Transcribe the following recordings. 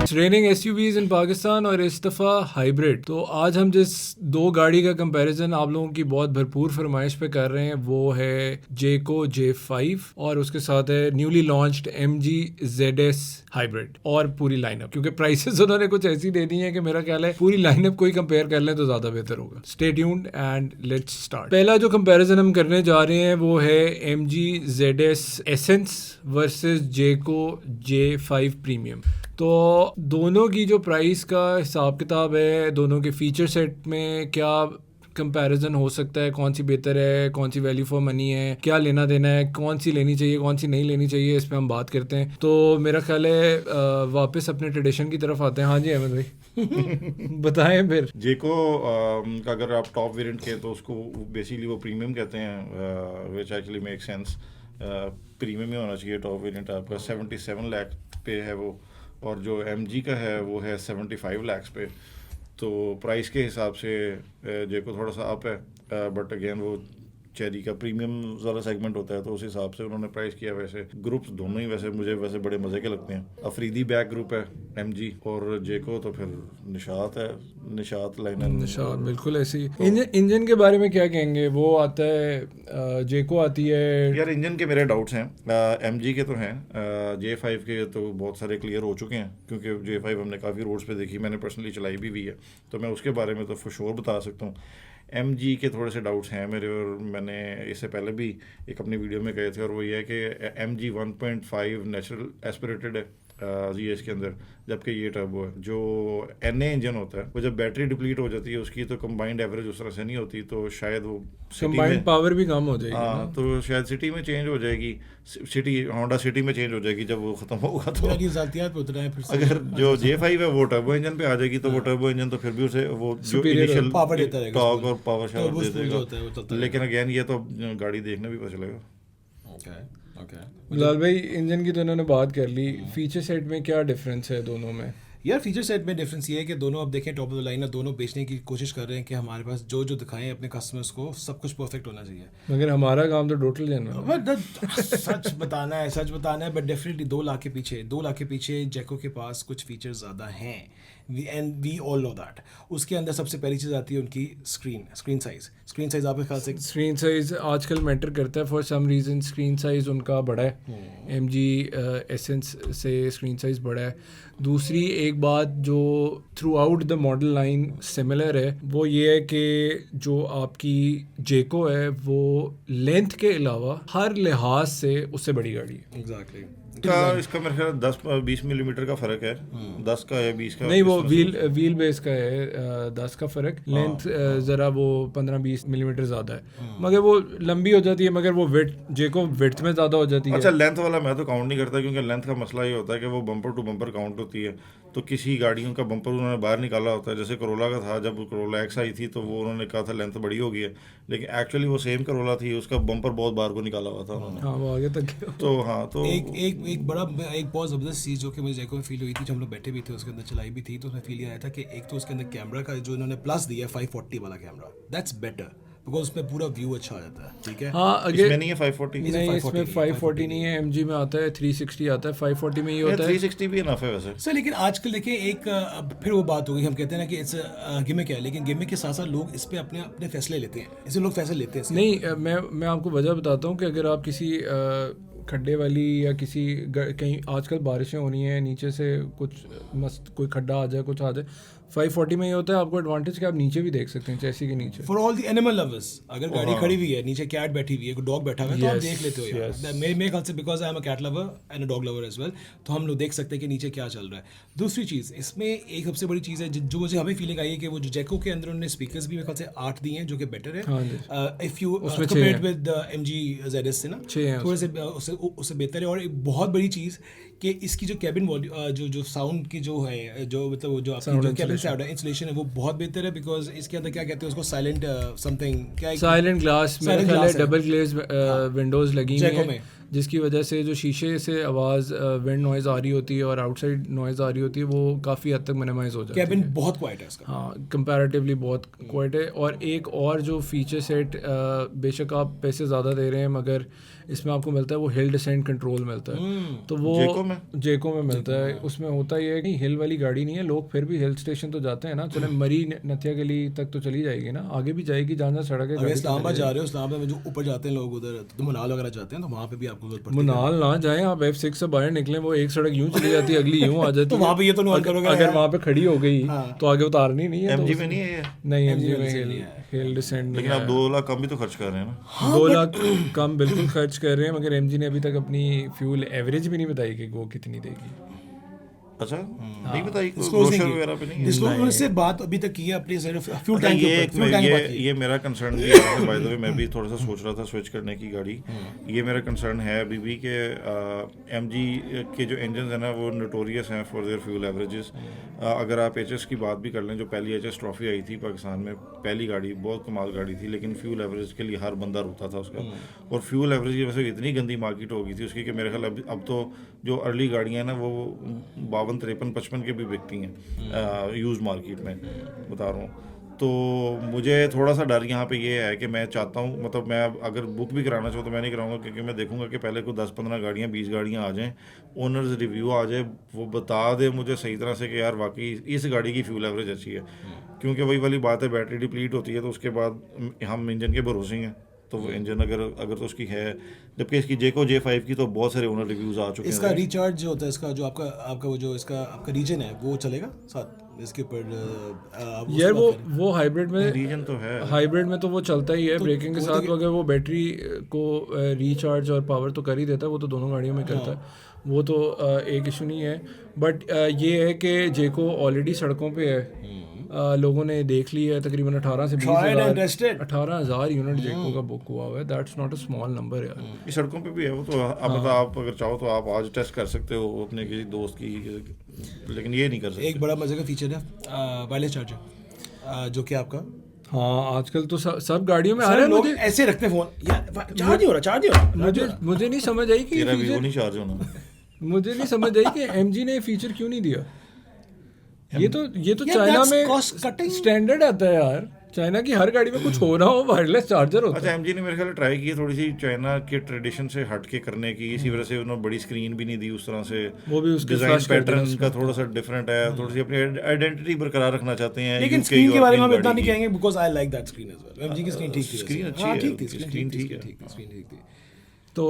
Training SUVs इन पाकिस्तान और इस दफ़ा हाइब्रिड। तो आज हम जिस दो गाड़ी का कंपैरिजन आप लोगों की बहुत भरपूर फरमाइश पे कर रहे हैं वो है जेको J5 और उसके साथ है newly launched MG ZS hybrid और पूरी लाइनअप, क्योंकि प्राइसेस उन्होंने कुछ ऐसी दे दी है कि मेरा ख्याल है पूरी लाइनअप कोई कंपेयर कर लें तो ज़्यादा बेहतर होगा। Stay tuned and let's start. पहला जो कंपैरिजन हम करने जा रहे हैं वो है MG ZS एसेंस वर्सेस जेको J5 प्रीमियम। तो दोनों की जो प्राइस का हिसाब किताब है, दोनों के फीचर सेट में क्या कंपैरिजन हो सकता है, कौन सी बेहतर है, कौन सी वैल्यू फॉर मनी है, क्या लेना देना है, कौन सी लेनी चाहिए, कौन सी नहीं लेनी चाहिए, इस पे हम बात करते हैं। तो मेरा ख्याल है वापस अपने ट्रेडिशन की तरफ आते हैं। हाँ जी अहमद भाई बताएं फिर। जेको का अगर आप टॉप वेरिएंट के तो उसको बेसिकली वो प्रीमियम कहते हैं, which actually make sense. Premium ही होना चाहिए टॉप वेरिएंट। आपका 77 लाख पे है वो, और जो MG का है वो है 75 लाख पे। तो प्राइस के हिसाब से जेको थोड़ा सा अप है, बट अगेन वो चेरी का प्रीमियम ज़्यादा सेगमेंट होता है तो उस हिसाब से उन्होंने प्राइस किया। वैसे ग्रुप्स दोनों ही मुझे वैसे बड़े मज़े के लगते हैं। अफरीदी बैक ग्रुप है MG और जेको, तो फिर निशात है, निशात लाइन है। निशात बिल्कुल ऐसी। इंजन के बारे में क्या कहेंगे? वो आता है जेको आती है यार। इंजन के मेरे डाउट्स हैं, MG के तो हैं, J5 के तो बहुत सारे क्लियर हो चुके हैं क्योंकि J5 हमने काफ़ी रोड्स पे देखी, मैंने पर्सनली चलाई भी हुई है, तो मैं उसके बारे में तो फॉर श्योर बता सकता हूँ। MG के थोड़े से डाउट्स हैं मेरे, और मैंने इससे पहले भी एक अपनी वीडियो में कहे थे, और वो ये है कि MG 1.5 नेचुरल एस्पिरेटेड है GS के अंदर, जबकि ये टर्बो है। जो NA इंजन होता है वो जब बैटरी डिप्लीट हो जाती है उसकी तो कंबाइंड एवरेज उस तरह से नहीं होती, तो शायद वो कंबाइंड पावर भी कम हो जाएगी। हाँ, तो शायद सिटी में चेंज हो जाएगी, सिटी होंडा सिटी में चेंज हो जाएगी जब वो खत्म होगा। तो अगर जो J5 है वो टर्बो इंजन पे आ जाएगी तो वो टर्बो इंजन तो फिर भी उसे वो जो इनिशियल टॉर्क और पावर शायद दे देगा, लेकिन अगेन ये तो गाड़ी देखने भी पता चलेगा। बिलाल भाई, इंजन की तो उन्होंने बात कर ली, फीचर सेट में क्या डिफरेंस है दोनों में? यार फीचर सेट में डिफरेंस ये है कि दोनों अब देखें टॉप ऑफ द लाइन है, दोनों बेचने की कोशिश कर रहे हैं कि हमारे पास जो जो दिखाएं अपने कस्टमर्स को सब कुछ परफेक्ट होना चाहिए। मगर हमारा काम तो टोटल जनरल सच बताना है, बट डेफिनेटली 2 लाख के पीछे जेको के पास कुछ फीचर्स ज़्यादा हैं, and we all know that. उसके अंदर सबसे पहली चीज़ आती है उनकी स्क्रीन साइज आपके ख्याल से स्क्रीन साइज आजकल मैटर करता है for some reason. Screen size उनका बड़ा है, MG एसेंस से स्क्रीन साइज बड़ा है। दूसरी एक बात जो throughout the model line similar है वो ये है कि जो आपकी जेको है वो लेंथ के अलावा हर लिहाज से उससे बड़ी गाड़ी है। एग्जैक्टली इसका मेरे ख्याल 10-20 मिलीमीटर का फर्क है, 10 का या 20 का नहीं, वो व्हील बेस का है 10 का फर्क। लेंथ ज़रा वो 15-20 मिलीमीटर ज़्यादा है, मगर वो लंबी हो जाती है, मगर वो जेको विड्थ में ज़्यादा हो जाती है। अच्छा, लेंथ वाला मैं तो काउंट नहीं करता, क्योंकि लेंथ का मसला ये होता है कि वो बम्पर टू बम्पर काउंट होती है, तो किसी गाड़ियों का बम्पर उन्होंने बाहर निकाला होता है। जैसे करोला का था, जब करोला X आई थी तो वो उन्होंने कहा था लेंथ बड़ी हो गई है, लेकिन एक्चुअली वो सेम करोला थी, उसका बम्पर बहुत बाहर को निकाला हुआ था उन्होंने। हाँ, वो आगे तक तो हाँ, तो एक बहुत ज़बरदस्त चीज़ जो कि मुझे जेको में फील हुई थी, जब हम लोग बैठे भी थे उसके अंदर चलाई भी थी, तो उसमें फील आया था कि एक तो उसके अंदर कैमरा का जो इन्होंने प्लस दिया 540 वाला कैमरा, दैट्स बेटर बिकॉज उसमें पूरा व्यू अच्छा आ जाता है। ठीक है, हाँ, इसमें नहीं है 540, नहीं इसमें 540 नहीं है, MG में आता है 360 आता है, 540 में ही होता है। 360 भी इनफ है वैसे सर, लेकिन आजकल देखिए एक फिर वो बात होगी, हम कहते हैं ना कि इट्स गिमिक है, लेकिन गिमिक के साथ साथ लोग इस पे अपने फैसले लेते हैं, इससे लोग फैसले लेते हैं। नहीं, मैं आपको वजह बताता हूँ कि अगर आप किसी खड्डे वाली या किसी कहीं आजकल बारिशें हो रही हैं, नीचे से कुछ मस्त कोई खड्डा आ जाए, कुछ आ जाए, 540 में ये होता है आपको एडवांटेज कि आप नीचे भी देख सकते हैं, चैसी के नीचे। For all the animal lovers, अगर गाड़ी खड़ी हुई है, नीचे कैट बैठी हुई है, कोई डॉग बैठा हुआ है, तो आप देख लेते हो यार। मेरे ख्याल से because I am a cat lover and a dog lover as well, तो हम लोग देख सकते हैं कि नीचे क्या चल रहा है। दूसरी चीज़ इसमें एक सबसे बड़ी चीज़ है जो मुझे हमें फीलिंग आई है कि वो जो जेको के अंदर उन्होंने स्पीकर्स भी मेरे ख्याल से 8 दिए हैं, जो कि बेटर है if you compared with MG ZS से ना, थोड़े से उससे बेहतर है। और एक बहुत बड़ी चीज़ कि इसकी जो कैबिन जो साउंड की जो है, जो मतलब जो आपकी जो कैबिन साउंड है इंसुलेशन है, वो बहुत बेहतर है, बिकॉज इसके अंदर क्या कहते हैं उसको साइलेंट समथिंग, क्या साइलेंट ग्लास, मेरे ख्याल है डबल ग्लेज विंडोज लगी हुई हैं, जिसकी वजह से जो शीशे से आवाज़ विंड नॉइज़ आ रही होती है और आउटसाइड नॉइज़ आ रही होती है वो काफ़ी हद तक मिनिमाइज हो जाती है। कैबिन बहुत क्वाइट है इसका, हाँ, कंपैरेटिवली बहुत क्वाइट है। और एक और जो फीचर सेट, बेशक आप पैसे ज़्यादा दे रहे हैं मगर इसमें आपको मिलता है वो हिल डिसेंट कंट्रोल मिलता है, तो वो जेको में मिलता है। उसमें होता ये है कि हिल वाली गाड़ी नहीं है, लोग फिर भी हिल स्टेशन तो जाते हैं ना, चले मरी नथिया गली तक तो चली जाएगी ना, आगे भी जाएगी जहाँ सड़क है। अगर इस्लामाबाद जा रहे हो, इस्लामाबाद में जो ऊपर जाते हैं लोग उधर, तो मुनाल वगैरह जाते हैं, तो वहाँ पे भी आपको जरूरत पड़ती है। मुनाल ना जाएं आप, F6 से बाहर निकलें, वो एक सड़क यूं चली जाती है, अगली यूं आ जाती तो है। वहाँ पे ये तो नोट करोगे अगर वहाँ पे खड़ी हो गई तो आगे उतारनी नहीं है। एमजी में नहीं है ये? नहीं, एमजी में हिल डिसेंट। लेकिन आप 2 लाख कम भी तो खर्च कर रहे हैं ना। 2 लाख कम बिल्कुल खर्च कर रहे हैं, मगर एमजी ने अभी तक अपनी फ्यूल एवरेज भी नहीं बताई कि वो कितनी देगी। अच्छा, नहीं बताई, ब्रोशर वगैरह पे नहीं है। उन्होंने सिर्फ बात अभी तक की है अपनी सिर्फ फ्यूल टैंक के ऊपर, फ्यूल टैंक बात की है। ये मेरा कंसर्न भी है, बाय द वे मैं भी थोड़ा सा सोच रहा था स्विच करने की गाड़ी। ये मेरा कंसर्न है अभी भी कि एमजी के जो इंजन है ना वो नोटोरियस हैं फॉर देयर फ्यूल एवरेजेस। अगर आप एचएस की बात भी कर लें, जो पहली एचएस ट्रॉफी आई थी पाकिस्तान में, पहली गाड़ी बहुत कमाल गाड़ी थी, लेकिन फ्यूल एवरेज के लिए हर बंदा रोता था उसका। और फ्यूल एवरेज की वजह से इतनी गंदी मार्केट हो गई थी उसकी कि मेरे ख्याल अब तो जो अर्ली गाड़ियाँ हैं ना वो 52, 53, 55 के भी बिकती हैं यूज़ मार्केट में, बता रहा हूँ। तो मुझे थोड़ा सा डर यहाँ पे ये है कि मैं चाहता हूँ, मतलब मैं अगर बुक भी कराना चाहूँ तो मैं नहीं कराऊंगा, क्योंकि मैं देखूंगा कि पहले को 10-15 गाड़ियाँ 20 गाड़ियाँ आ जाएं, ओनर्स रिव्यू आ जाए, वो बता दे मुझे सही तरह से कि यार वाकई इस गाड़ी की फ्यूल एवरेज अच्छी है। क्योंकि वही वाली बात है, बैटरी डिप्लीट होती है तो उसके बाद हम इंजन के भरोसे हैं, तो वो इंजन अगर तो उसकी है, जबकि इसकी जेको J5 की तो बहुत सारे ओनर रिव्यूज़ आ चुके हैं। इसका रिचार्ज जो होता है, इसका जो आपका वो जो इसका आपका रीजन है वो चलेगा साथ इसके ऊपर? यार वो हाइब्रिड में रीजन तो है, हाइब्रिड में तो वो चलता ही है ब्रेकिंग के साथ। अगर वो बैटरी को रिचार्ज और पावर तो कर ही देता है, वो तो दोनों गाड़ियों में करता है, वो तो एक इशू नहीं है। बट ये है कि जेको ऑलरेडी सड़कों पे है, लोगों ने देख ली है, तकरीबन 18 से 18,000 यूनिट जेको का बुक हुआ हुआ है। That's not a small number यार। ये सड़कों पे भी है वो तो। आप अगर चाहो तो आप आज टेस्ट कर सकते हो अपने किसी दोस्त की, लेकिन ये नहीं कर सकते। एक बड़ा मजे का फीचर है वायरलेस चार्जर, जो कि आपका आजकल तो सब गाड़ियों में आ रहा है। लोग ऐसे रखते फोन, यार चार्ज ही हो रहा। मुझे नहीं समझ आई कि नहीं चार्ज होना। मुझे नहीं समझ आई कि एमजी ने फीचर क्यों नहीं दिया। ये तो चाइना में स्टैंडर्ड आता है यार, चाइना की हर गाड़ी में कुछ हो रहा हो वायरलेस चार्जर होता है। अच्छा, एमजी ने मेरे ख्याल ट्राई की थोड़ी सी चाइना के ट्रेडिशन से हट के करने की, इसी वजह से उन्होंने बड़ी स्क्रीन भी नहीं दी उस तरह से। वो भी उसके डिजाइन पैटर्न का थोड़ा सा डिफरेंट है, थोड़ी सी अपनी आइडेंटिटी बरकरार रखना चाहते हैं। लेकिन स्क्रीन के बारे में हम इतना नहीं कहेंगे, because I like that screen as well. MG की स्क्रीन ठीक थी, स्क्रीन अच्छी है, ठीक थी, स्क्रीन ठीक है, स्क्रीन ठीक थी। तो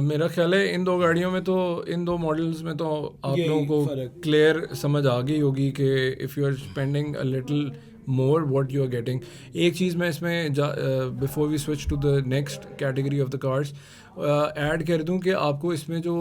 मेरा ख्याल है इन दो गाड़ियों में तो, इन दो मॉडल्स में तो आप लोगों को क्लियर समझ आ गई होगी कि if you are spending a little more what you are getting. एक चीज़ मैं इसमें before we switch to the next category of the cars add कर दूं कि आपको इसमें जो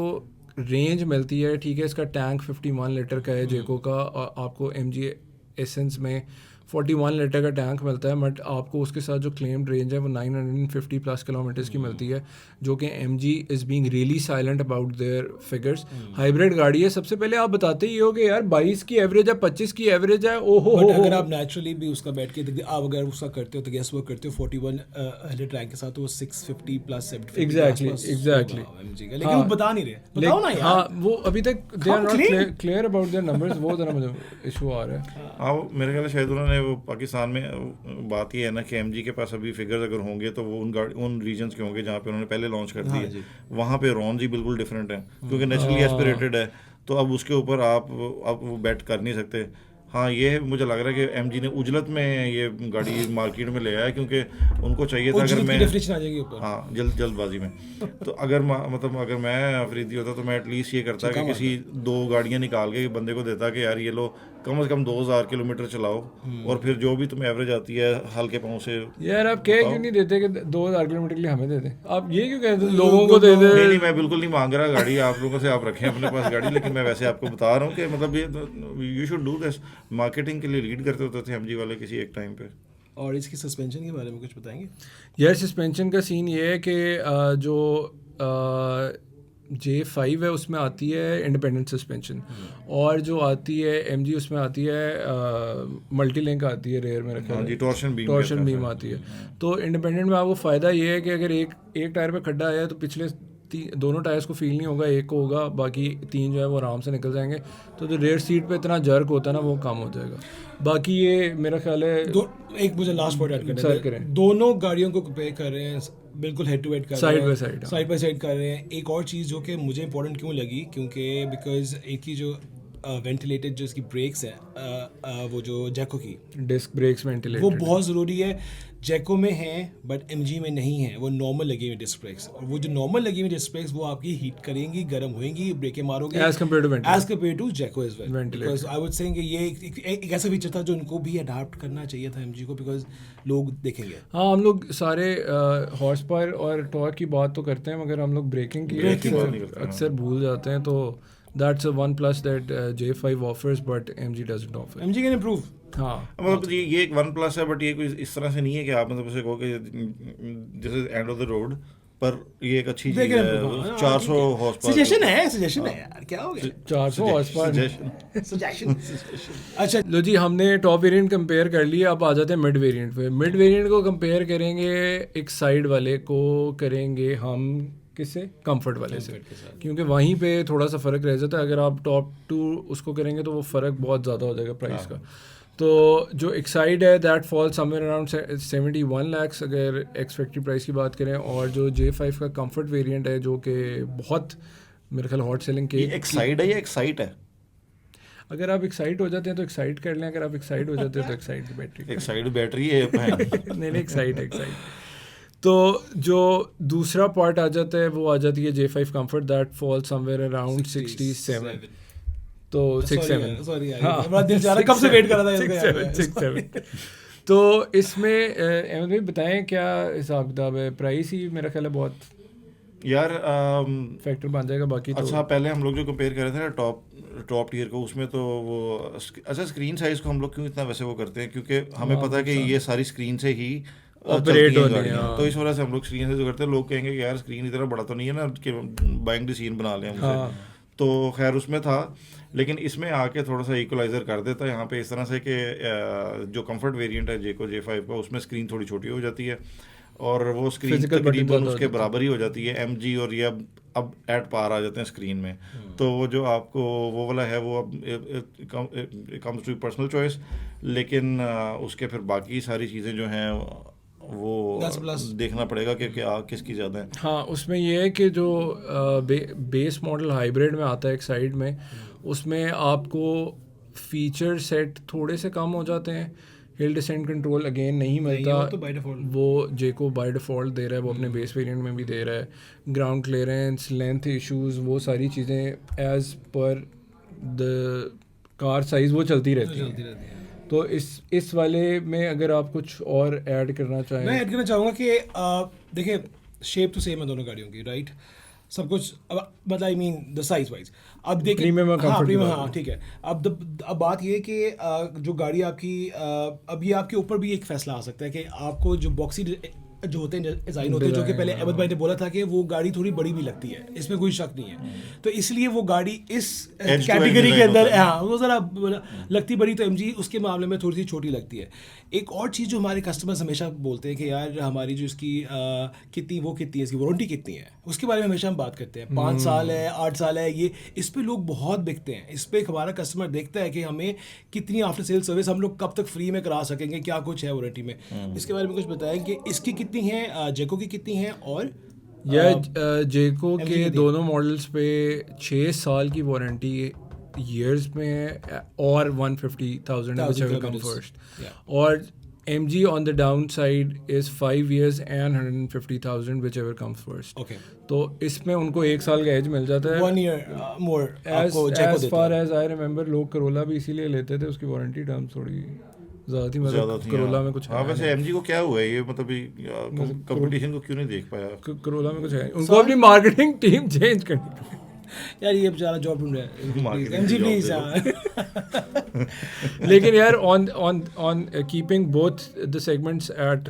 रेंज मिलती है, ठीक है, इसका टैंक 51 लीटर का है जेको का, और आपको एमजी एसेंस में 41 लीटर का टैंक मिलता है, बट आपको उसके साथ जो क्लेम्ड रेंज है वो 950 प्लस किलोमीटर्स की मिलती है, जो कि MG is being really silent about their figures. Hybrid गाड़ी है, सबसे पहले आप बताते ही हो कि यार 22 की एवरेज है, 25 की एवरेज है, ओहो। बट अगर आप नेचुरली भी उसका बैठ के आप अगर उसका करते हो तो गैस वर्क करते हो 41 लीटर टैंक के साथ, तो वो 650 प्लस 750 एग्जैक्टली एमजी का। लेकिन वो बता नहीं रहे, बताओ ना यार। हाँ, वो अभी तक they are not clear about their numbers, वो जरा मुझे इशू आ रहा है। हाँ, मेरे ख्याल शायद उन्होंने वो पाकिस्तान में बात ये है ना कि एमजी के पास अभी फिगर्स अगर होंगे तो वो उन रीजन्स के होंगे जहाँ पे उन्होंने पहले लॉन्च कर दिए। वहाँ पे रॉन्स ही बिल्कुल डिफरेंट है, क्योंकि नेचुरली एस्पिरेटेड है, तो अब उसके ऊपर आप वो बेट कर नहीं सकते। हाँ, ये मुझे लग रहा है कि एमजी ने उजलत में ये गाड़ी मार्केट में ले आया, क्योंकि उनको चाहिए था अगर मैं हाँ जल्दबाजी में तो अगर मैं अफरीदी होता तो मैं एटलीस्ट ये करता कि किसी 2 गाड़ियाँ निकाल के बंदे को देता कि यार ये लो कम से कम 2000 किलोमीटर चलाओ, और फिर जो भी तुम्हें एवरेज आती है हल्के पाँव से। यार आप क्या क्यों नहीं देते कि 2000 किलोमीटर के लिए हमें दे दें? आप ये क्यों कहते हैं लोगों को दे दे? नहीं, मैं बिल्कुल नहीं मांग रहा गाड़ी आप लोगों से, आप रखें अपने पास गाड़ी, लेकिन मैं वैसे आपको बता रहा हूँ कि मतलब ये you should do this. Marketing के लिए लीड करते होते थे एमजी वाले किसी एक टाइम पे। और इसकी सस्पेंशन के बारे में कुछ बताएंगे? यार सस्पेंशन का सीन ये है कि जो J5 है उसमें आती है इंडिपेंडेंट सस्पेंशन, और जो आती है एमजी उसमें आती है मल्टी लिंक आती है रेयर में रखा है, टॉर्शन बीम आती है। तो इंडिपेंडेंट में आपको फ़ायदा ये है कि अगर एक टायर पे खड्डा आया है तो पिछले दोनों टायर्स को फील नहीं होगा, एक को होगा, बाकी 3 जो है वो आराम से निकल जाएंगे। तो जो रेयर सीट पे इतना जर्क होता है ना वो कम हो जाएगा। बाकी ये मेरा ख्याल है एक मुझे लास्ट पॉइंट ऐड करना है, दोनों गाड़ियों को कंपेयर कर रहे हैं, बिल्कुल हेड टू हेड कर रहे हैं, साइड बाय साइड कर रहे हैं। एक और चीज़ जो कि मुझे इंपॉर्टेंट क्यों लगी, क्योंकि बिकॉज एक ही जो वेंटिलेटेड जो इसकी ब्रेक्स है वो जो जैको की डिस्क ब्रेक्स वेंटिलेटेड, वो बहुत ज़रूरी है। जैको में है बट एमजी में नहीं है, वो नॉर्मल लगी हुई डिस्क ब्रेक्स, और वो जो नॉर्मल लगी हुई डिस्क ब्रेक्स वो आपकी हीट करेंगी, गर्म होएंगी, ब्रेकें मारोगे एज कम्पेयर टू जैको as well. Because I would saying ये एक ऐसा फीचर था जो उनको भी अडाप्ट करना चाहिए था एमजी को, बिकॉज लोग देखेंगे। हाँ, हम लोग सारे हॉर्स पावर और टॉर्क की बात तो करते हैं मगर हम लोग ब्रेकिंग की अक्सर भूल जाते हैं। तो that's a one plus that J5 offers but MG doesn't offer. MG can improve. हाँ, मतलब ये एक वन प्लस है, बट ये कोई इस तरह से नहीं है कि आप मतलब उसे कहो कि this is end of the road, पर ये एक अच्छी चीज है। 400 हॉर्स पावर सजेशन है यार, क्या हो गया 400 हॉर्स पावर सजेशन। अच्छा लो जी, हमने टॉप वेरिएंट कंपेयर कर लिया, अब आ जाते हैं मिड वेरिएंट पे। मिड वेरिएंट को कंपेयर करेंगे, एक साइड वाले को करेंगे हम किससे, कंफर्ट वाले से, क्योंकि वहीं पे थोड़ा सा फ़र्क रह जाता है। अगर आप टॉप 2 उसको करेंगे तो वो फ़र्क बहुत ज़्यादा हो जाएगा प्राइस का। तो जो एक्साइड है that fall somewhere around 71 lakh अगर एक्स फैक्ट्री प्राइस की बात करें, और जो J5 का कंफर्ट वेरिएंट है जो कि बहुत मेरे ख्याल हॉट सेलिंग के एक्साइड है या एक्साइट है। अगर आप एक्साइट हो जाते हैं तो एक्साइट कर लें, अगर आप एक्साइट हो जाते हैं तो एक्साइट बैटरी एक्साइट बैटरी है नहीं एक्साइट। तो जो दूसरा पार्ट आ जाता है वो आ जाती है J5 comfort that fall somewhere around 67। तो 67 सॉरी यार बड़ा दिल जा रहा, कब से वेट कर रहा था 67। तो इसमें अहमद भाई बताएं क्या हिसाब किताब है, प्राइस ही मेरा ख्याल है बहुत यार फैक्टर बन जाएगा। बाकी अच्छा तो पहले हम लोग जो कंपेयर कर रहे थे ना टॉप टियर को, उसमें तो वो अच्छा स्क्रीन साइज़ को हम लोग क्यों इतना वैसे वो करते हैं, क्योंकि हमें पता है कि ये सारी स्क्रीन से ही ऑपरेट हो रही है। तो इस वजह से हम लोग स्क्रीन से जो करते हैं, लोग कहेंगे कि यार स्क्रीन इतना बड़ा तो नहीं है ना कि बाइंग डी सीन बना लें हमसे। तो खैर उसमें था, लेकिन इसमें आके थोड़ा सा इक्वलाइज़र कर देता है यहाँ पे इस तरह से कि जो कंफर्ट वेरिएंट है J5 का, उसमें स्क्रीन थोड़ी छोटी हो जाती है और वो स्क्रीन तकरीबन उसके बराबर ही हो जाती है। MG और ये अब एट पार आ जाते हैं स्क्रीन में। तो वो जो आपको वो वाला है वो अब कम्स टू पर्सनल चॉइस, लेकिन उसके फिर बाकी सारी चीज़ें जो हैं वो देखना पड़ेगा कि क्या किसकी ज़्यादा है। हाँ, उसमें ये है कि जो बेस मॉडल हाइब्रिड में आता है एक साइड में, उसमें आपको फीचर सेट थोड़े से कम हो जाते हैं। हिल डिसेंट कंट्रोल अगेन नहीं मिलता, वो J-को बाय डिफ़ॉल्ट दे रहा है, वो अपने बेस वेरिएंट में भी दे रहा है। ग्राउंड क्लियरेंस, लेंथ इश्यूज़, वो सारी चीज़ें as per the car size वो चलती रहती हैं। तो इस वाले में अगर आप कुछ और ऐड करना चाहें। मैं ऐड करना चाहूँगा कि देखिए शेप तो सेम है दोनों गाड़ियों की, राइट, सब कुछ, मतलब I mean the size wise. अब देखिए प्रीमियम, हाँ ठीक है। अब बात ये है कि जो गाड़ी आपकी अब ये आपके ऊपर भी एक फैसला आ सकता है कि आपको जो बॉक्सी जो होते हैं डिज़ाइन होते हैं, जो कि पहले अहमद भाई ने बोला था कि वो गाड़ी थोड़ी बड़ी भी लगती है, इसमें कोई शक नहीं है। तो इसलिए वो गाड़ी इस कैटेगरी के अंदर हाँ वो ज़रा लगती बड़ी, तो MG उसके मामले में थोड़ी सी छोटी लगती है। एक और चीज़ जो हमारे कस्टमर्स हमेशा बोलते हैं कि यार हमारी जो इसकी कितनी है, इसकी वारंटी कितनी है, उसके बारे में हमेशा हम बात करते हैं। 5 साल है, 8 साल है, ये इस पर लोग बहुत बिकते हैं। इस पर हमारा कस्टमर देखता है कि हमें कितनी आफ्टर सेल सर्विस हम लोग कब तक फ्री में करा सकेंगे, क्या कुछ है वारंटी में। इसके बारे में कुछ बताएं कि इसकी कितनी है, J-को की कितनी है, और J-को के दोनों मॉडल्स पे 6 साल की वारंटी ईयर्स में है और 150,000 whichever comes first, और MG on the downside is 5 years and 150,000 whichever comes first. Okay. तो इसमें उनको 1 साल का एज मिल जाता है। 1 year more as far as I remember, लोग करोला भी इसीलिए लेते थे, उसकी वारंटी टर्म थोड़ी ज़्यादा थी, मतलब करोला में कुछ। हाँ वैसे MG को क्या हुआ है ये, मतलब कंपटीशन को क्यों नहीं देख पाया? करोला में कुछ है, उनको अपनी मार्केटिंग टीम चेंज करनी यार, ये बेचारा जॉब ढूंढ रहा है, MG प्लीज। लेकिन यार on keeping both the segments at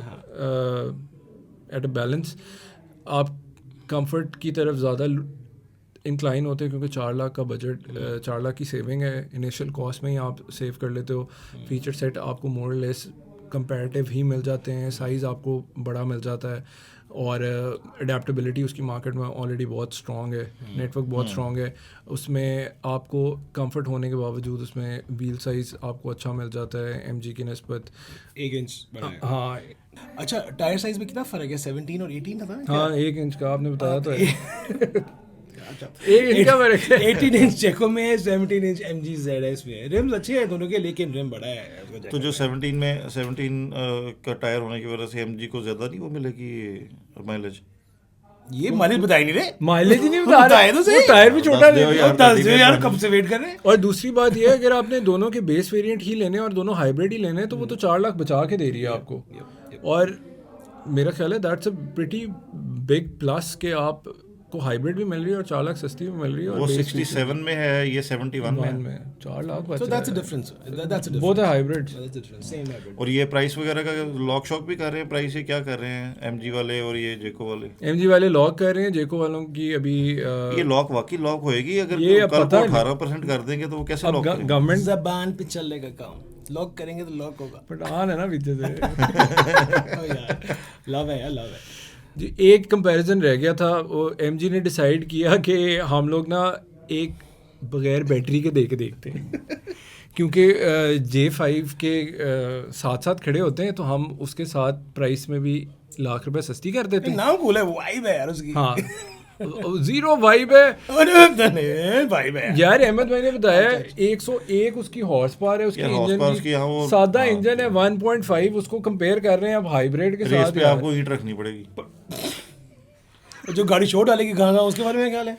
a balance, आप कंफर्ट की तरफ ज़्यादा इंक्लाइन होते हैं क्योंकि 4 लाख का बजट, 4 लाख की सेविंग है, इनिशियल कॉस्ट में ही आप सेव कर लेते हो। फीचर सेट आपको मोर लेस कंपैरेटिव ही मिल जाते हैं, साइज़ आपको बड़ा मिल जाता है और अडेप्टेबिलिटी उसकी मार्केट में ऑलरेडी बहुत स्ट्रॉन्ग है, नेटवर्क बहुत स्ट्रॉन्ग है, उसमें आपको कंफर्ट होने के बावजूद उसमें व्हील साइज़ आपको अच्छा मिल जाता है MG की निस्बत 1 इंच बड़ा है। हाँ। अच्छा, टायर साइज में कितना फ़र्क है? 17 और 18 था? हाँ 1 इंच का आपने बताया तो है। 1 इंच का फर्क है। 18 इंच चेको में है, 17 इंच MG ZS में है। रिम्स अच्छे हैं दोनों के, लेकिन रिम बड़ा है। तो जो 17 का टायर होने की वजह से MG को ज़्यादा नहीं वो मिलेगी माइलेज? ये माइलेज बताई नहीं रहे, माइलेज ही नहीं बता रहे, तो वो टायर भी छोटा दे यार, कब से वेट कर रहे हैं। और दूसरी बात ये है अगर आपने दोनों के बेस वेरिएंट ही लेने और दोनों हाइब्रिड ही लेने तो वो तो 4 लाख बचा के दे रही है आपको। और मेरा ख्याल है that's a pretty big plus कि आपको हाइब्रिड भी मिल रही है और 4 लाख सस्ती भी मिल रही है। और वो 67 में है, ये 71 में है। 4 लाख बच So that's a difference. That's a difference. Both है hybrid. That's a difference. Same hybrid. और ये प्राइस वगैरह का लॉक शॉक भी कर रहे हैं, प्राइस ये क्या कर रहे हैं MG वाले और ये जेको वाले? MG वाले लॉक कर रहे हैं, जेको वालों की अभी ये लॉक वाकई लॉक होएगी? अगर ये अब कल पता को 18% कर देंगे तो वो कैसे लॉक करेंगे? गवर्नमेंट जबान पे चलेगा काम, लॉक करेंगे तो लॉक होगा। पठान है ना पीछे से। Oh यार, लव है यार, लव है। जी एक कंपैरिजन रह गया था, वो MG ने डिसाइड किया कि हम लोग ना एक बगैर बैटरी के देखते हैं क्योंकि J5 के साथ साथ खड़े होते हैं तो हम उसके साथ प्राइस में भी लाख रुपए सस्ती कर देते हैं। नाम कूल है, वाइब है यार उसकी। हाँ जीरो वाइब है वाइब है यार। अहमद भाई ने बताया 101 उसकी हॉर्स पावर है उसके इंजन की, सादा इंजन है 1.5, उसको कंपेयर कर रहे हैं अब हाइब्रिड के साथ। पे आपको हीट रखनी पड़ेगी। जो गाड़ी छोड़ डालेगी कहाँ उसके बारे में क्या है?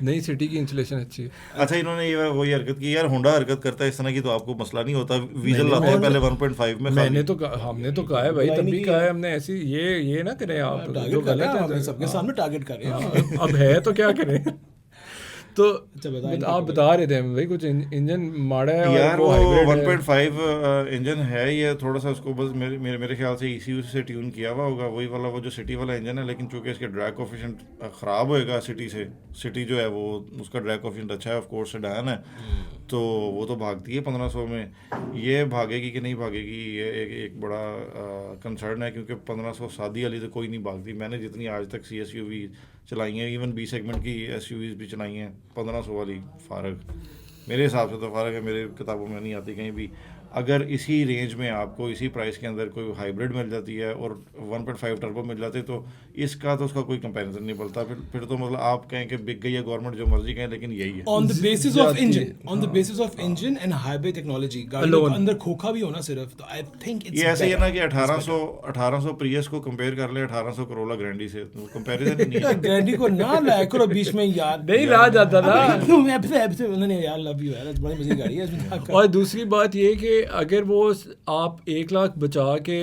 नहीं सिटी की इंसुलेशन अच्छी है। अच्छा इन्होंने ये वही हरकत की यार, होंडा हरकत करता है इस तरह की तो आपको मसला नहीं होता, वीजल लाते हैं पहले 1.5 में। हमने तो कहा है भाई, तब भी कहा है हमने, ऐसी ये ना करें आप, जो गलत है सबके सामने टारगेट कर रहे हैं। अब है तो क्या करें। तो आप बता रहे थे भाई कुछ इंजन माड़ा है यार, वो 1.5 इंजन है, ये थोड़ा सा उसको बस मेरे ख्याल से ECU से ट्यून किया हुआ होगा, वही वाला वो जो सिटी वाला इंजन है, लेकिन चूंकि इसके ड्रैग कोफिशिएंट ख़राब होएगा सिटी जो है वो उसका ड्रैग कोफिशिएंट अच्छा है, ऑफ कोर्स सेडान है तो वो तो भागती है 1500 में, ये भागेगी कि नहीं भागेगी ये एक बड़ा कंसर्न है, क्योंकि 1500 शादी वाली तो कोई नहीं भागती। मैंने जितनी आज तक CSUV चलाई हैं, इवन B सेगमेंट की SUVs भी चलाई हैं, 1500 वाली फारग मेरे हिसाब से तो फारग है, मेरे किताबों में नहीं आती कहीं भी। अगर इसी रेंज में आपको इसी प्राइस के अंदर कोई हाइब्रिड मिल जाती है और 1.5 टर्बो मिल जाती है तो इसका तो उसका कोई कंपैरिजन नहीं बनता। फिर तो मतलब आप कहें कि बिक गई है गवर्नमेंट, जो मर्जी कहें, लेकिन यही है on the basis of engine and hybrid technology. गाड़ी के अंदर खोखा भी होना सिर्फ, तो आई थिंक इट्स ये ऐसे ही है ना कि 1800 प्रियस को कंपेयर कर ले 1800 करोला ग्रैंडी से, तो कंपैरिजन ही नहीं है। ग्रैंडी को ना लाया करो बीच में यार, नहीं ला जाता था। उन्होंने यार लव यू यार, बड़ी मजे की गाड़ी है। और दूसरी बात ये कि अगर वो आप 1 लाख बचा के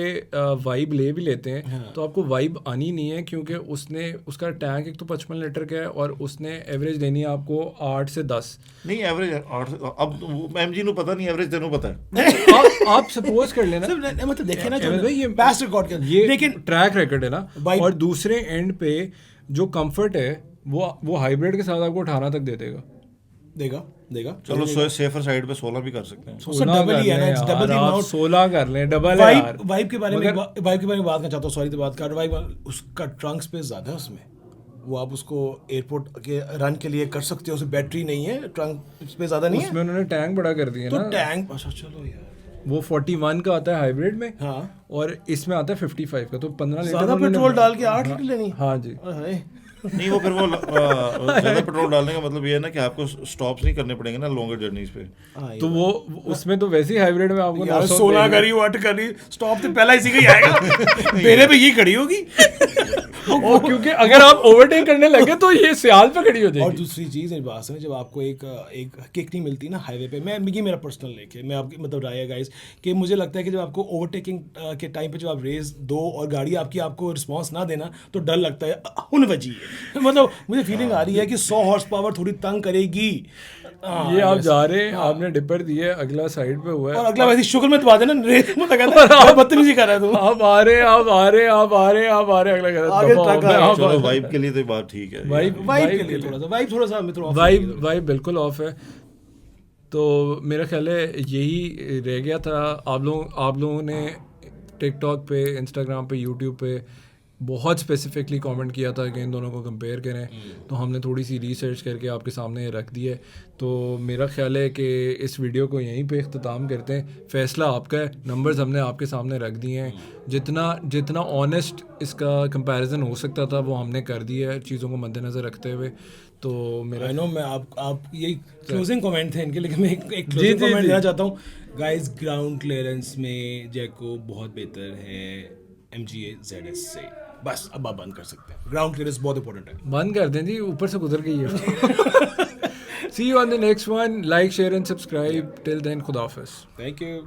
वाइब ले भी लेते हैं तो आपको वाइब आनी नहीं है, क्योंकि उसका टैंक एक तो 55 लीटर का है और उसने एवरेज देनी है आपको 8 से 10। नहीं एवरेज 8, अब MG नु पता नहीं, एवरेज तेनू पता है। आप सपोज कर लेना, मतलब देखे ना ये पास्ट रिकॉर्ड का ये लेकिन ट्रैक रिकॉर्ड है ना। और दूसरे एंड पे जो कंफर्ट है वो हाइब्रिड के साथ आपको 18 तक देगा। चलो सेफर साइड पे 16 भी कर सकते हैं। 16 कर लें, डबल है यार। वाइब के बारे में बात करना चाहता हूँ, सॉरी तो बात कर, वाइब उसका ट्रंक स्पेस ज़्यादा है उसमें, वो आप उसको एयरपोर्ट के रन के लिए कर सकते हो, उसमें बैटरी नहीं है, ट्रंक स्पेस ज़्यादा नहीं है, उसमें उन्होंने टैंक बड़ा कर दिया ना। तो टैंक अच्छा चलो यार, वो 41 का आता है हाइब्रिड में, हाँ, और इसमें आता है 55 का, तो 15 लीटर ज़्यादा पेट्रोल डाल के 8 लीटर लेनी। हाँ जी। नहीं वो फिर वो ज़्यादा पेट्रोल डालने का मतलब ये है ना कि आपको स्टॉप्स नहीं करने पड़ेंगे ना लॉन्गर जर्नीज पे, तो वो उसमें तो वैसे ही हाइब्रिड में आपको 16 करी 8 करी स्टॉप तो पहला इसी का ही आएगा। मेरे पे ये खड़ी होगी और क्योंकि अगर आप ओवरटेक करने लगे तो ये सियाल पे खड़ी हो जाएगी। और दूसरी चीज़ इस बात में, जब आपको एक किक नहीं मिलती ना हाईवे पे, ये मेरा पर्सनल लेके मैं आपकी मतलब राय है गाइस, कि मुझे लगता है कि जब आपको ओवरटेकिंग के टाइम पे जब आप रेस दो और गाड़ी आपको रिस्पॉन्स ना देना तो डर लगता है हुन वजी है। मतलब मुझे फीलिंग आ रही है कि 100 हॉर्स पावर थोड़ी तंग करेगी। ये आप जा रहे हैं, आपने डिपर दिया, अगला साइड पे हुआ है, और अगला वैसे शुक्र में दबा देना, रेस में कहता है बदतमीजी कर रहा है तू। आप आ रहे अगला कह रहा है। चलो वाइब के लिए तो बात ठीक है, वाइब के लिए थोड़ा सा वाइब बिल्कुल ऑफ है। तो मेरा ख्याल है यही रह गया था। आप लोगों ने टिकटॉक पे, इंस्टाग्राम पे, यूट्यूब पे बहुत स्पेसिफिकली कमेंट किया था कि इन दोनों को कंपेयर करें, तो हमने थोड़ी सी रिसर्च करके आपके सामने रख दी है। तो मेरा ख्याल है कि इस वीडियो को यहीं पे इख्तिताम करते हैं। फ़ैसला आपका है, नंबर्स हमने आपके सामने रख दिए हैं। जितना ऑनेस्ट इसका कंपैरिजन हो सकता था वो हमने कर दिया है, चीज़ों को मद्देनज़र रखते हुए। तो मेरा मैं आप यही क्लोजिंग कमेंट थे इनके, लेकिन मैं एक क्लोजिंग कमेंट देना चाहता हूँ। गाइस, ग्राउंड क्लियरेंस में जैको बहुत बेहतर है MGA ZS से। बस अब आप बंद कर सकते हैं, ग्राउंड क्लियरेंस बहुत इंपॉर्टेंट है। बंद कर दें जी, ऊपर से गुजर गई है। See you on the next one. Like, share and subscribe. Till then, Khuda Hafiz. Thank you.